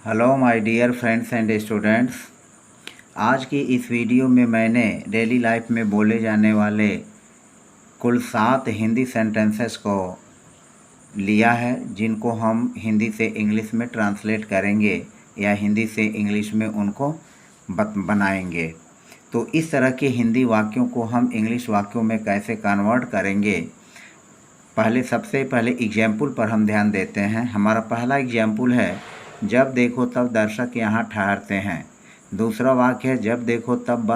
Hello my dear friends and students. आज की इस वीडियो में मैंने डेली लाइफ में बोले जाने वाले कुल 7 हिंदी सेंटेंसेस को लिया है, जिनको हम हिंदी से इंग्लिश में ट्रांसलेट करेंगे या हिंदी से इंग्लिश में उनको बनाएंगे। तो इस तरह के हिंदी वाक्यों को हम इंग्लिश वाक्यों में कैसे कन्वर्ट करेंगे, सबसे पहले एग्जाम्पल पर हम ध्यान देते हैं। हमारा पहला एग्जाम्पल है, जब देखो तब दर्शक यहाँ ठहरते हैं। दूसरा वाक्य है, जब देखो तब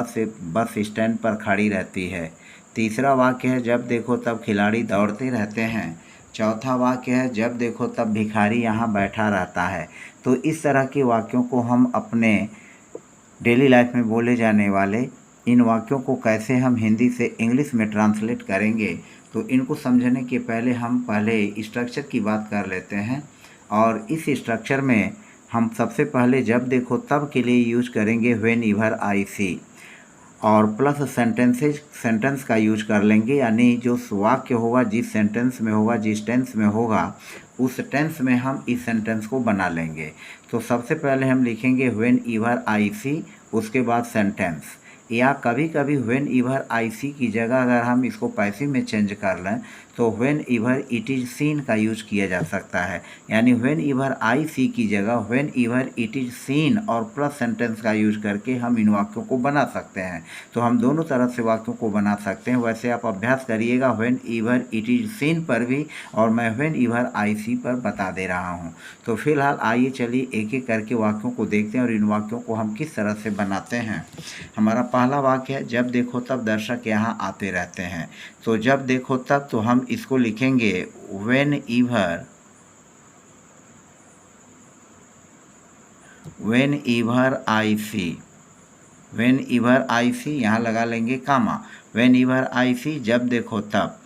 बस स्टैंड पर खड़ी रहती है। तीसरा वाक्य है, जब देखो तब खिलाड़ी दौड़ते रहते हैं। चौथा वाक्य है, जब देखो तब भिखारी यहाँ बैठा रहता है। तो इस तरह के वाक्यों को हम अपने डेली लाइफ में बोले जाने वाले इन वाक्यों को कैसे हम हिंदी से इंग्लिश में ट्रांसलेट करेंगे, तो इनको समझने के पहले हम स्ट्रक्चर की बात कर लेते हैं। और इस स्ट्रक्चर में हम सबसे पहले जब देखो तब के लिए यूज करेंगे व्हेन एवर आई सी, और प्लस सेंटेंस का यूज कर लेंगे, यानी जो वाक्य होगा जिस सेंटेंस में होगा, जिस टेंस में होगा, उस टेंस में हम इस सेंटेंस को बना लेंगे। तो सबसे पहले हम लिखेंगे व्हेन एवर आई सी, उसके बाद सेंटेंस। या कभी कभी व्हेन एवर आई सी की जगह अगर हम इसको पैसिव में चेंज कर लें तो when ever it is scene का यूज किया जा सकता है। यानी व्हेन एवर आई सी की जगह when ever it is scene और प्लस सेंटेंस का यूज करके हम इन वाक्यों को बना सकते हैं। तो हम दोनों तरह से वाक्यों को बना सकते हैं। वैसे आप अभ्यास करिएगा when ever it is scene पर भी, और मैं व्हेन एवर आई सी पर बता दे रहा हूँ। तो फिलहाल आइए चलिए एक एक करके वाक्यों को देखते हैं और इन वाक्यों को हम किस तरह से बनाते हैं। हमारा पहला वाक्य है, जब देखो तब दर्शक यहाँ आते रहते हैं। तो जब देखो तब, तो हम इसको लिखेंगे whenever I see. Whenever I see यहाँ लगा लेंगे कामा। व्हेन एवर आई सी, जब देखो तब।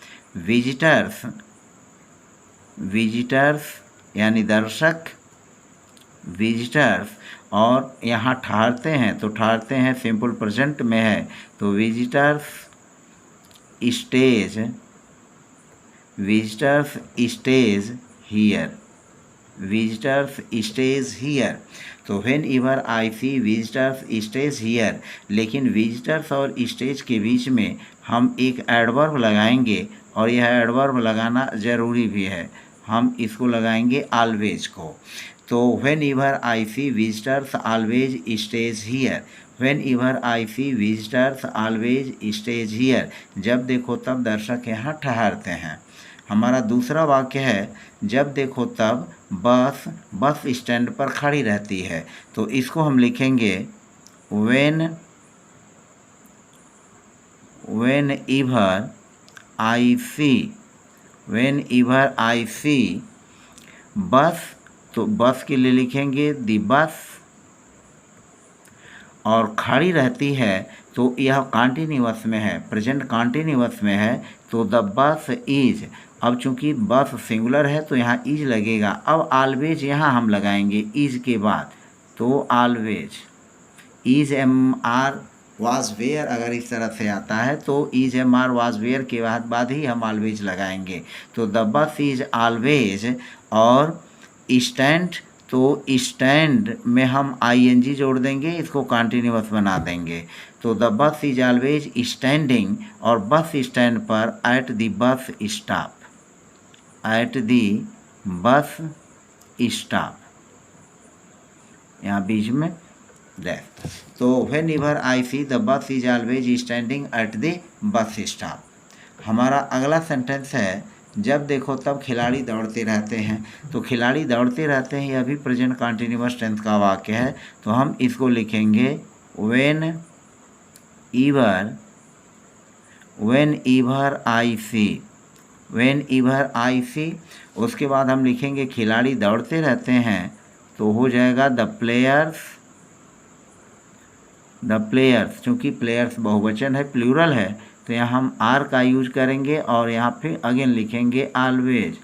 विजिटर्स यानी दर्शक, विजिटर्स, और यहाँ ठहरते हैं, तो ठहरते हैं सिंपल प्रेजेंट में है, तो विजिटर्स स्टेज हियर। तो whenever I see visitors stage here, लेकिन विजिटर्स और स्टेज के बीच में हम एक एडवर्ब लगाएंगे, और यह एडवर्ब लगाना ज़रूरी भी है। हम इसको लगाएंगे ऑलवेज को। तो whenever I see visitors always stage here. Whenever I see visitors always stage here, जब देखो तब दर्शक यहाँ ठहरते हैं। हमारा दूसरा वाक्य है, जब देखो तब बस स्टैंड पर खड़ी रहती है। तो इसको हम लिखेंगे व्हेन एवर आई सी बस, तो बस के लिए लिखेंगे दी बस, और खड़ी रहती है, तो यह कॉन्टिन्यूअस में है, प्रेजेंट कॉन्टिन्यूअस में है, तो द बस इज। अब चूंकि बस सिंगुलर है तो यहाँ इज लगेगा। अब ऑलवेज यहाँ हम लगाएंगे इज के बाद, तो always. Is am are was were अगर इस तरह से आता है तो is am are was were के बाद ही हम ऑलवेज लगाएंगे। तो द बस इज ऑलवेज, और स्टैंड, तो स्टैंड में हम आईएनजी जोड़ देंगे, इसको कॉन्टिन्यूअस बना देंगे। तो the bus is always standing, और बस स्टैंड पर एट द बस स्टॉप, यहाँ बीच में दैट। तो whenever I see the bus is always standing at the bus stop. हमारा अगला सेंटेंस है, जब देखो तब खिलाड़ी दौड़ते रहते हैं। तो खिलाड़ी दौड़ते रहते हैं, यह भी प्रेजेंट कॉन्टिन्यूअस टेंस का वाक्य है। तो हम इसको लिखेंगे व्हेन एवर आई सी। उसके बाद हम लिखेंगे खिलाड़ी दौड़ते रहते हैं, तो हो जाएगा द प्लेयर्स। चूँकि प्लेयर्स बहुवचन है, प्लूरल है, तो यहाँ हम आर का यूज करेंगे, और यहाँ फिर अगेन लिखेंगे always.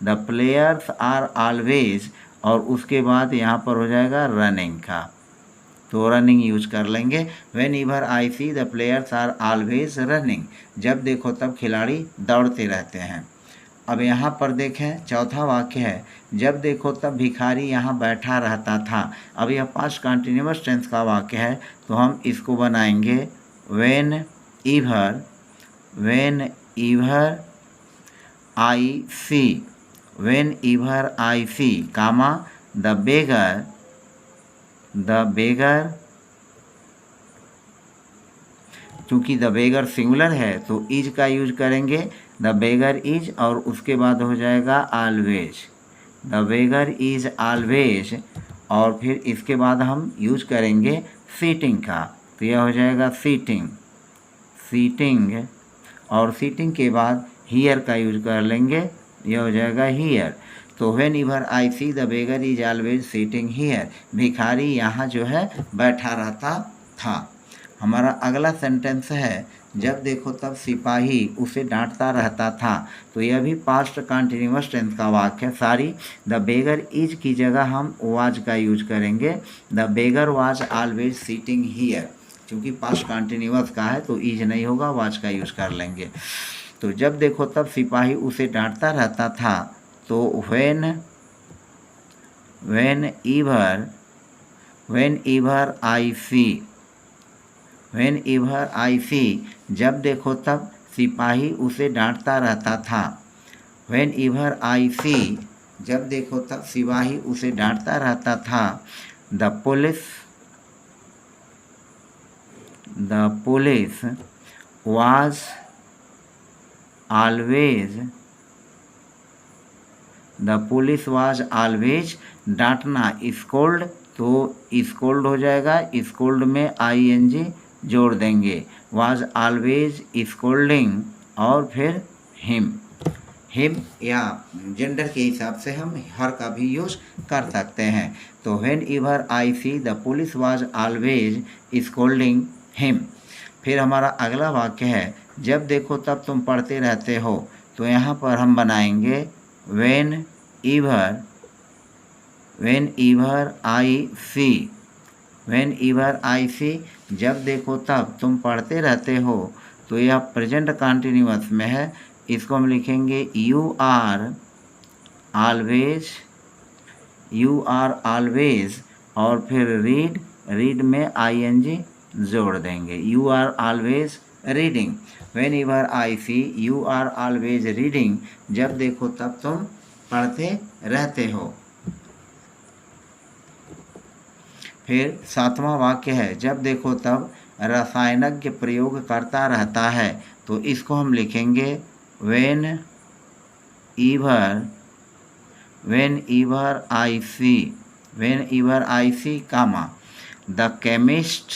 The players are always, और उसके बाद यहाँ पर हो जाएगा रनिंग का, तो रनिंग यूज कर लेंगे। Whenever I see the players are always running, जब देखो तब खिलाड़ी दौड़ते रहते हैं। अब यहाँ पर देखें चौथा वाक्य है, जब देखो तब भिखारी यहाँ बैठा रहता था। अब यह पास्ट कंटिन्यूअस टेंस का वाक्य है, तो हम इसको बनाएंगे whenever I see comma the beggar, चूँकि द बेगर सिंगुलर है तो इज का यूज करेंगे, द बेगर इज, और उसके बाद हो जाएगा always, the beggar is always, और फिर इसके बाद हम यूज करेंगे सीटिंग का, तो यह हो जाएगा सीटिंग, और सीटिंग के बाद हियर का यूज कर लेंगे, यह हो जाएगा हियर। तो whenever I see the beggar is always sitting here, भिखारी यहाँ जो है बैठा रहता था। हमारा अगला सेंटेंस है, जब देखो तब सिपाही उसे डांटता रहता था। तो यह भी पास्ट कंटिन्यूअस टेंस का वाक्य है। सारी द बेगर इज की जगह हम वाज का यूज करेंगे, the beggar was always sitting here, क्योंकि पास्ट कंटिन्यूअस का है तो इज नहीं होगा, वाज का यूज कर लेंगे। तो जब देखो तब सिपाही उसे डांटता रहता था, तो व्हेन एवर आई सी, जब देखो तब सिपाही उसे डांटता रहता था। व्हेन एवर आई सी, जब देखो तब सिपाही उसे डांटता रहता था। द पुलिस वाज ऑलवेज, डांटना स्कोल्ड, तो स्कोल्ड हो जाएगा, स्कोल्ड में ING जोड़ देंगे, वाज ऑलवेज स्कोल्डिंग, और फिर हिम या जेंडर के हिसाब से हम हर का भी यूज कर सकते हैं। तो whenever I see the police was always scolding him. फिर हमारा अगला वाक्य है, जब देखो तब तुम पढ़ते रहते हो। तो यहाँ पर हम बनाएंगे व्हेन एवर आई सी, जब देखो तब तुम पढ़ते रहते हो। तो यह प्रेजेंट कंटिन्यूअस में है, इसको हम लिखेंगे यू आर ऑलवेज, और फिर रीड में ING जोड़ देंगे, you are always reading. Whenever I see you are always reading, जब देखो तब तुम पढ़ते रहते हो। फिर सातवां वाक्य है, जब देखो तब रसायनज्ञ प्रयोग करता रहता है। तो इसको हम लिखेंगे whenever I see comma the chemist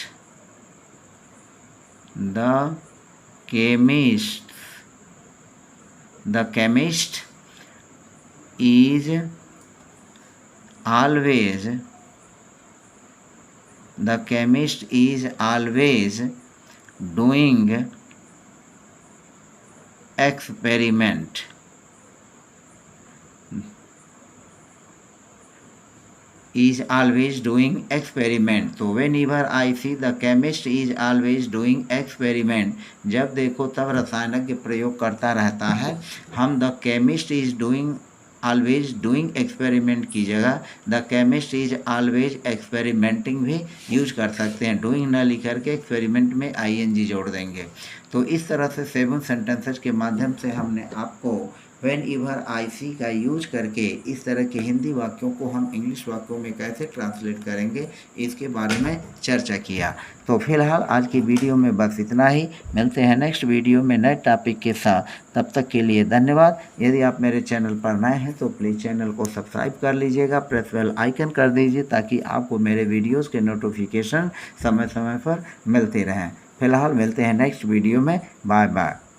is always doing experiment. तो whenever I see the chemist is always doing experiment, जब देखो तब रसायनज्ञ प्रयोग करता रहता है। हम the chemist is always doing experiment की जगह the chemist is always experimenting भी यूज कर सकते हैं। डूइंग न लिख करके एक्सपेरिमेंट में ING जोड़ देंगे। तो इस तरह से 7 सेंटेंसेस के माध्यम से हमने आपको व्हेन एवर आई सी का यूज करके इस तरह के हिंदी वाक्यों को हम इंग्लिश वाक्यों में कैसे ट्रांसलेट करेंगे इसके बारे में चर्चा किया। तो फिलहाल आज की वीडियो में बस इतना ही। मिलते हैं नेक्स्ट वीडियो में नए टॉपिक के साथ। तब तक के लिए धन्यवाद। यदि आप मेरे चैनल पर नए हैं तो प्लीज़ चैनल को सब्सक्राइब कर लीजिएगा, प्रेस बेल आइकन कर दीजिए ताकि आपको मेरे वीडियोज़ के नोटिफिकेशन समय समय पर मिलते रहें। फिलहाल मिलते हैं नेक्स्ट वीडियो में। Bye bye.